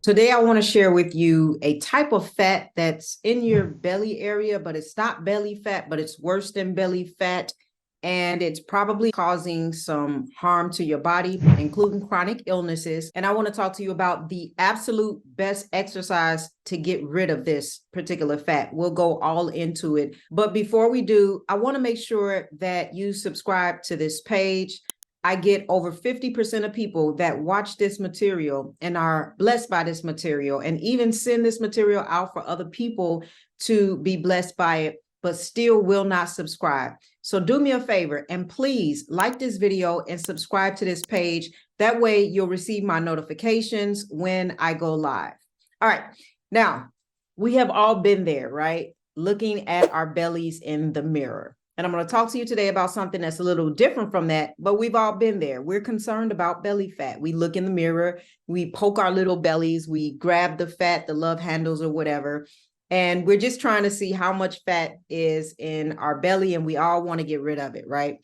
Today, I want to share with you a type of fat that's in your belly area, but it's not belly fat, but it's worse than belly fat. And it's probably causing some harm to your body, including chronic illnesses. And I want to talk to you about the absolute best exercise to get rid of this particular fat. We'll go all into it. But before we do, I want to make sure that you subscribe to this page. I get over 50% of people that watch this material and are blessed by this material and even send this material out for other people to be blessed by it, but still will not subscribe. So do me a favor and please like this video and subscribe to this page. That way you'll receive my notifications when I go live. All right. Now, we have all been there, right? Looking at our bellies in the mirror. And I'm going to talk to you today about something that's a little different from that, but we've all been there. We're concerned about belly fat. We look in the mirror, we poke our little bellies, we grab the fat, the love handles or whatever, and we're just trying to see how much fat is in our belly, and we all want to get rid of it, right?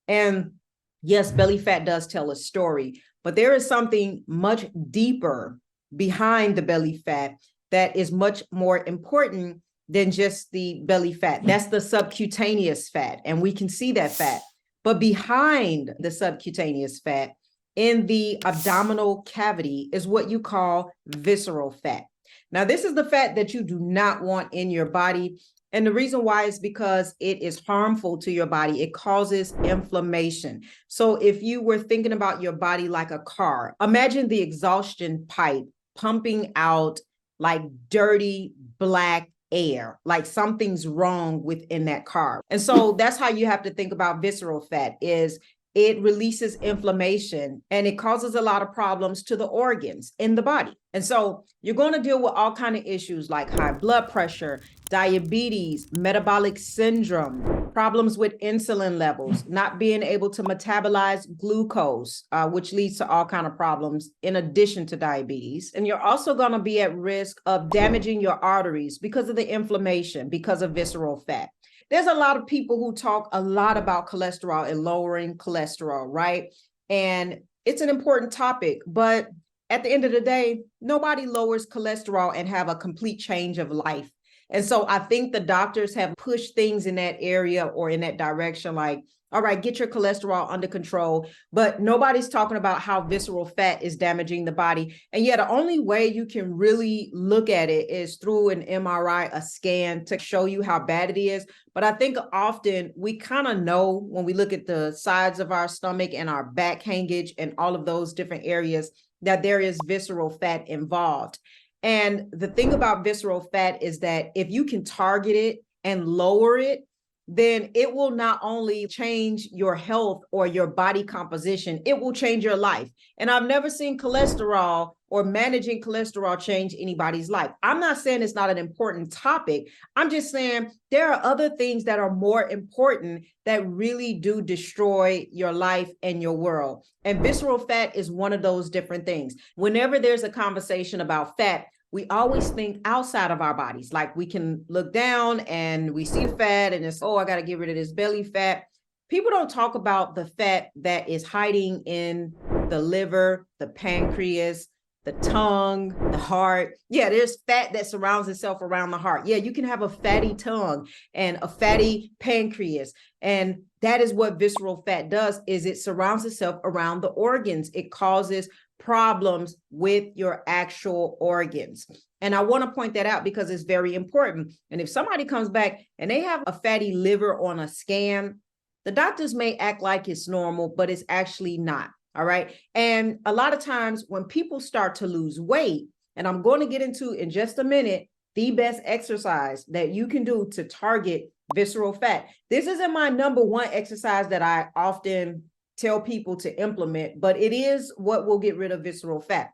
And yes, belly fat does tell a story, but there is something much deeper behind the belly fat that is much more important than just the belly fat. That's the subcutaneous fat, and we can see that fat. But behind the subcutaneous fat in the abdominal cavity is what you call visceral fat. Now, this is the fat that you do not want in your body. And the reason why is because it is harmful to your body. It causes inflammation. So if you were thinking about your body like a car, imagine the exhaustion pipe pumping out like dirty black air, like something's wrong within that car. And so that's how you have to think about visceral fat is it releases inflammation and it causes a lot of problems to the organs in the body. And so you're going to deal with all kinds of issues like high blood pressure, diabetes, metabolic syndrome, problems with insulin levels, not being able to metabolize glucose, which leads to all kinds of problems in addition to diabetes. And you're also going to be at risk of damaging your arteries because of the inflammation, because of visceral fat. There's a lot of people who talk a lot about cholesterol and lowering cholesterol, right? And it's an important topic, but at the end of the day, nobody lowers cholesterol and have a complete change of life. And so I think the doctors have pushed things in that area or in that direction, like, all right, get your cholesterol under control, but nobody's talking about how visceral fat is damaging the body. And yet the only way you can really look at it is through an MRI, a scan to show you how bad it is. But I think often we kind of know when we look at the sides of our stomach and our back hangage and all of those different areas that there is visceral fat involved. And the thing about visceral fat is that if you can target it and lower it, then it will not only change your health or your body composition, it will change your life. And I've never seen cholesterol or managing cholesterol change anybody's life. I'm not saying it's not an important topic. I'm just saying there are other things that are more important that really do destroy your life and your world. And visceral fat is one of those different things. Whenever there's a conversation about fat, we always think outside of our bodies, like we can look down and we see fat and it's, oh, I got to get rid of this belly fat. People don't talk about the fat that is hiding in the liver, the pancreas, the tongue, the heart. Yeah, there's fat that surrounds itself around the heart. Yeah, you can have a fatty tongue and a fatty pancreas. And that is what visceral fat does, is it surrounds itself around the organs. It causes problems with your actual organs. And I want to point that out because it's very important. And if somebody comes back and they have a fatty liver on a scan, the doctors may act like it's normal, but it's actually not. All right. And a lot of times when people start to lose weight, and I'm going to get into in just a minute, the best exercise that you can do to target visceral fat. This isn't my number one exercise that I often tell people to implement, but it is what will get rid of visceral fat.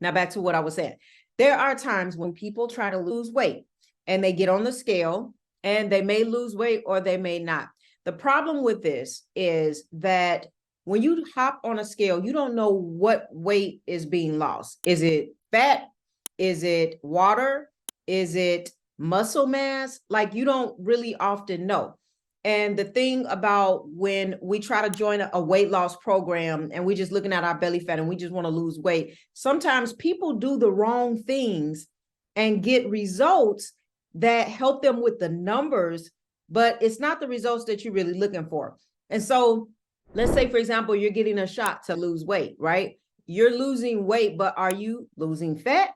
Now, back to what I was saying. There are times when people try to lose weight and they get on the scale and they may lose weight or they may not. The problem with this is that when you hop on a scale, you don't know what weight is being lost. Is it fat? Is it water? Is it muscle mass? Like, you don't really often know. And the thing about when we try to join a weight loss program and we're just looking at our belly fat and we just want to lose weight, sometimes people do the wrong things and get results that help them with the numbers, but it's not the results that you're really looking for. And so let's say, for example, you're getting a shot to lose weight, right? You're losing weight, but are you losing fat,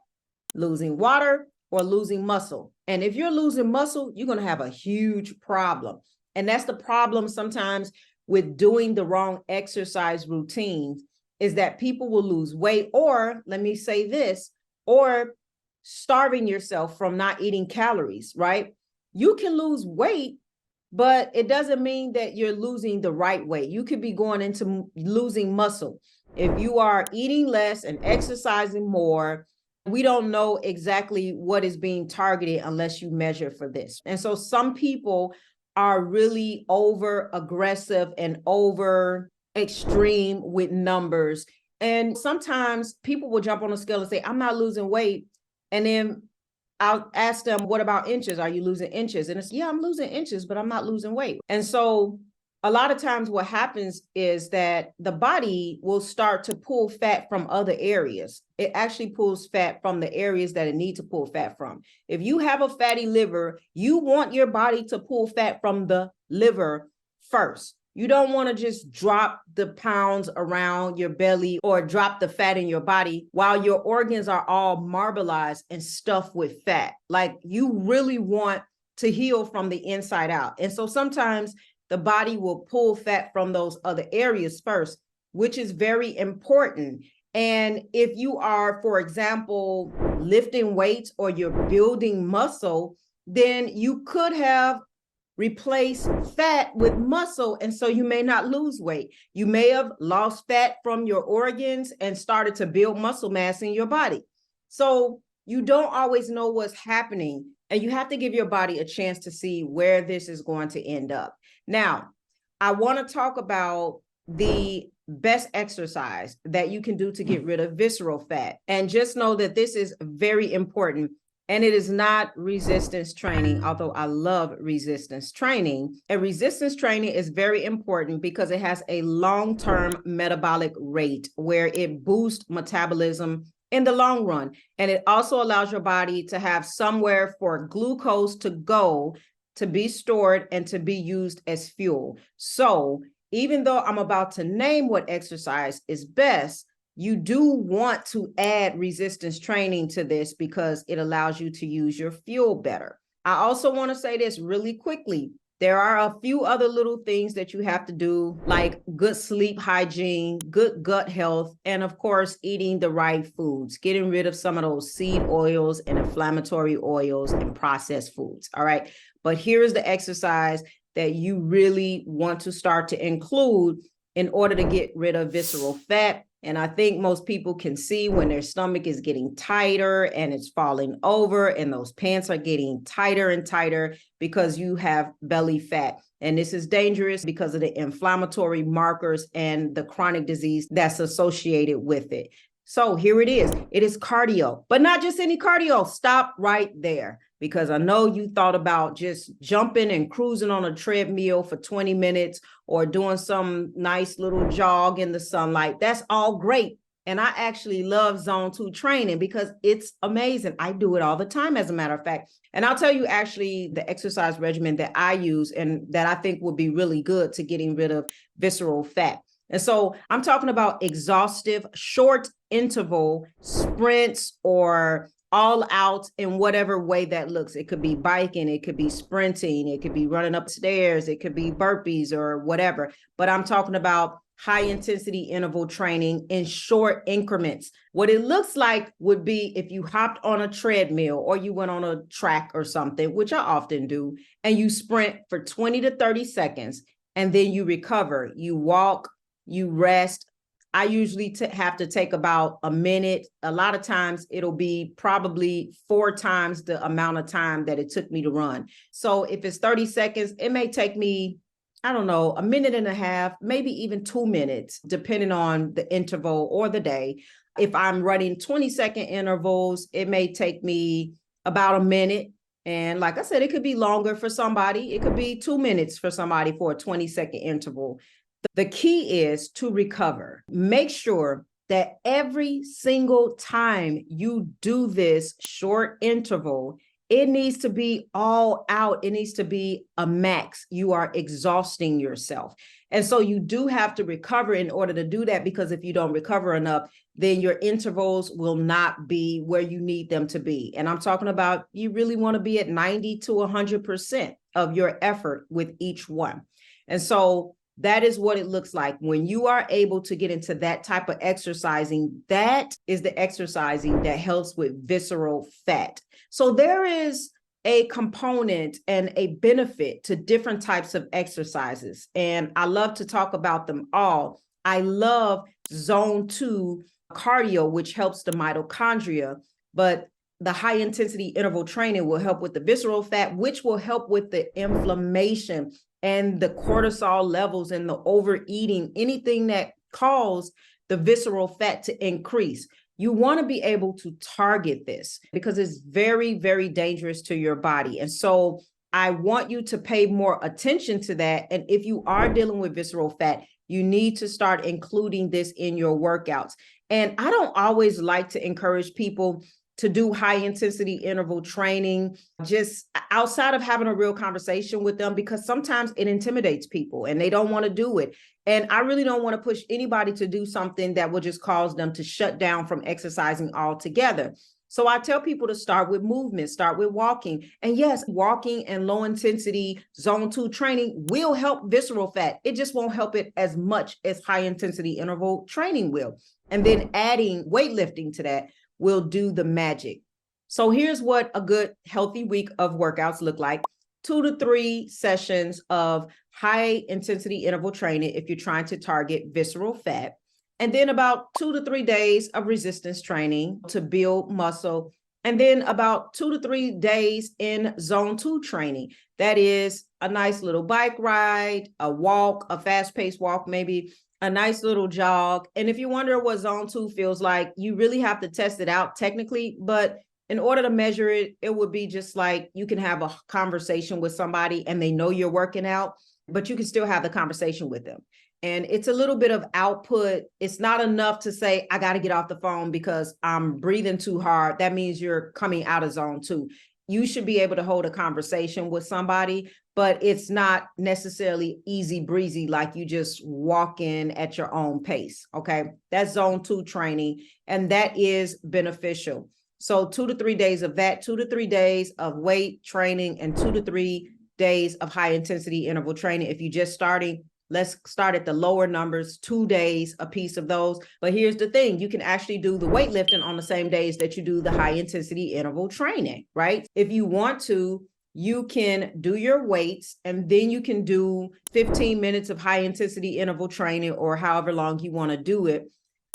losing water, or losing muscle? And if you're losing muscle, you're going to have a huge problem. And that's the problem sometimes with doing the wrong exercise routines, is that people will lose weight, or let me say this, or starving yourself from not eating calories, right? You can lose weight, but it doesn't mean that you're losing the right weight. You could be going into losing muscle. If you are eating less and exercising more, we don't know exactly what is being targeted unless you measure for this. And so some people are really over aggressive and over extreme with numbers. And sometimes people will jump on a scale and say, I'm not losing weight. And then I'll ask them, what about inches? Are you losing inches? And it's, yeah, I'm losing inches, but I'm not losing weight. And so a lot of times what happens is that the body will start to pull fat from other areas. It actually pulls fat from the areas that it needs to pull fat from. If you have a fatty liver, you want your body to pull fat from the liver first. You don't want to just drop the pounds around your belly or drop the fat in your body while your organs are all marbleized and stuffed with fat. Like, you really want to heal from the inside out. And so sometimes the body will pull fat from those other areas first, which is very important. And if you are, for example, lifting weights or you're building muscle, then you could have replace fat with muscle, and so you may not lose weight. You may have lost fat from your organs and started to build muscle mass in your body. So you don't always know what's happening, and you have to give your body a chance to see where this is going to end up. Now, I want to talk about the best exercise that you can do to get rid of visceral fat. And just know that this is very important. And it is not resistance training, although I love resistance training. And resistance training is very important because it has a long-term metabolic rate where it boosts metabolism in the long run. And it also allows your body to have somewhere for glucose to go, to be stored, and to be used as fuel. So even though I'm about to name what exercise is best, you do want to add resistance training to this because it allows you to use your fuel better. I also want to say this really quickly. There are a few other little things that you have to do, like good sleep hygiene, good gut health, and of course, eating the right foods, getting rid of some of those seed oils and inflammatory oils and processed foods. All right. But here's the exercise that you really want to start to include in order to get rid of visceral fat. And I think most people can see when their stomach is getting tighter and it's falling over and those pants are getting tighter and tighter because you have belly fat. And this is dangerous because of the inflammatory markers and the chronic disease that's associated with it. So here it is. It is cardio, but not just any cardio. Stop right there, because I know you thought about just jumping and cruising on a treadmill for 20 minutes or doing some nice little jog in the sunlight. That's all great. And I actually love zone 2 training because it's amazing. I do it all the time, as a matter of fact. And I'll tell you actually the exercise regimen that I use and that I think will be really good to getting rid of visceral fat. And so I'm talking about exhaustive, short interval sprints or all out in whatever way that looks. It could be biking, it could be sprinting, it could be running upstairs, it could be burpees or whatever. But I'm talking about high intensity interval training in short increments. What it looks like would be if you hopped on a treadmill or you went on a track or something, which I often do, and you sprint for 20 to 30 seconds, and then you recover, you walk, you rest. I usually have to take about a minute. A lot of times it'll be probably 4 times the amount of time that it took me to run. So if it's 30 seconds, it may take me, I don't know, a minute and a half, maybe even 2 minutes, depending on the interval or the day. If I'm running 20-second intervals, it may take me about a minute. And like I said, it could be longer for somebody. It could be 2 minutes for somebody for a 20-second interval. The key is to recover. Make sure that every single time you do this short interval, it needs to be all out. It needs to be a max. You are exhausting yourself. And so you do have to recover in order to do that, because if you don't recover enough, then your intervals will not be where you need them to be. And I'm talking about, you really want to be at 90 to 100% of your effort with each one. And so that is what it looks like when you are able to get into that type of exercising. That is the exercising that helps with visceral fat. So there is a component and a benefit to different types of exercises, and I love to talk about them all. I love zone 2 cardio, which helps the mitochondria, but the high intensity interval training will help with the visceral fat, which will help with the inflammation and the cortisol levels and the overeating, anything that caused the visceral fat to increase. You want to be able to target this because it's very, very dangerous to your body. And so I want you to pay more attention to that. And if you are dealing with visceral fat, you need to start including this in your workouts. And I don't always like to encourage people to do high intensity interval training just outside of having a real conversation with them, because sometimes it intimidates people and they don't want to do it. And I really don't want to push anybody to do something that will just cause them to shut down from exercising altogether. So I tell people to start with movement, start with walking. And yes, walking and low intensity zone 2 training will help visceral fat. It just won't help it as much as high intensity interval training will. And then adding weightlifting to that will do the magic. So here's what a good healthy week of workouts look like. 2 to 3 sessions of high intensity interval training if you're trying to target visceral fat. And then about 2 to 3 days of resistance training to build muscle. And then about 2 to 3 days in zone 2 training. That is a nice little bike ride, a walk, a fast-paced walk, maybe a nice little jog. And if you wonder what zone 2 feels like, you really have to test it out technically. But in order to measure it, it would be just like you can have a conversation with somebody and they know you're working out, but you can still have the conversation with them. And it's a little bit of output. It's not enough to say, I got to get off the phone because I'm breathing too hard. That means you're coming out of zone 2. You should be able to hold a conversation with somebody, but it's not necessarily easy breezy, like you just walk in at your own pace. Okay. That's zone 2 training, and that is beneficial. So 2 to 3 days of that, 2 to 3 days of weight training, and 2 to 3 days of high intensity interval training. If you're just starting, let's start at the lower numbers, 2 days, a piece of those. But here's the thing, you can actually do the weightlifting on the same days that you do the high intensity interval training, right? If you want to, you can do your weights and then you can do 15 minutes of high intensity interval training or however long you want to do it.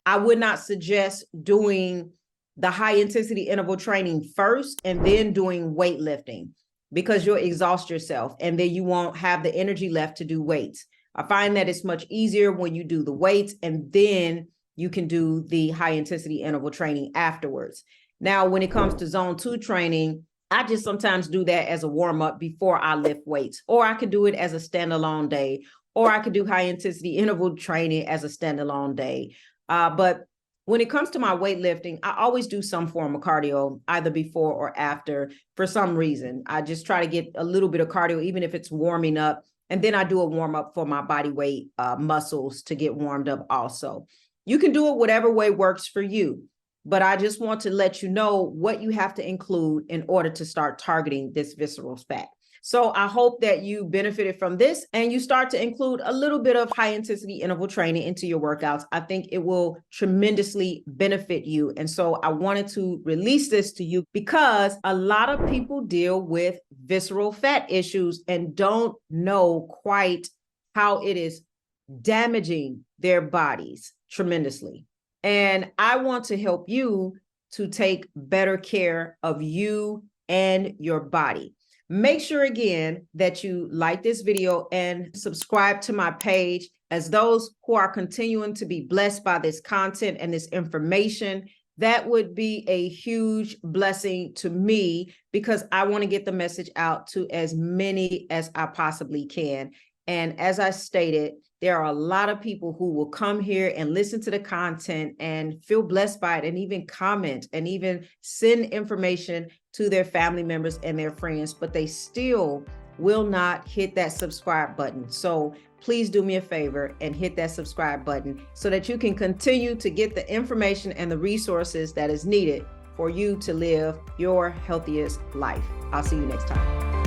I would not suggest doing the high intensity interval training first and then doing weightlifting, because you'll exhaust yourself and then you won't have the energy left to do weights. I find that it's much easier when you do the weights and then you can do the high intensity interval training afterwards. Now, when it comes to zone 2 training, I just sometimes do that as a warm up before I lift weights, or I could do it as a standalone day, or I could do high intensity interval training as a standalone day. But when it comes to my weightlifting, I always do some form of cardio, either before or after. For some reason, I just try to get a little bit of cardio, even if it's warming up. And then I do a warm up for my body weight muscles to get warmed up also. You can do it whatever way works for you, but I just want to let you know what you have to include in order to start targeting this visceral fat. So I hope that you benefited from this and you start to include a little bit of high intensity interval training into your workouts. I think it will tremendously benefit you. And so I wanted to release this to you because a lot of people deal with visceral fat issues and don't know quite how it is damaging their bodies tremendously. And I want to help you to take better care of you and your body. Make sure again that you like this video and subscribe to my page, as those who are continuing to be blessed by this content and this information that would be a huge blessing to me, because I want to get the message out to as many as I possibly can. And as I stated, there are a lot of people who will come here and listen to the content and feel blessed by it, and even comment and even send information to their family members and their friends, but they still will not hit that subscribe button. So please do me a favor and hit that subscribe button so that you can continue to get the information and the resources that is needed for you to live your healthiest life. I'll see you next time.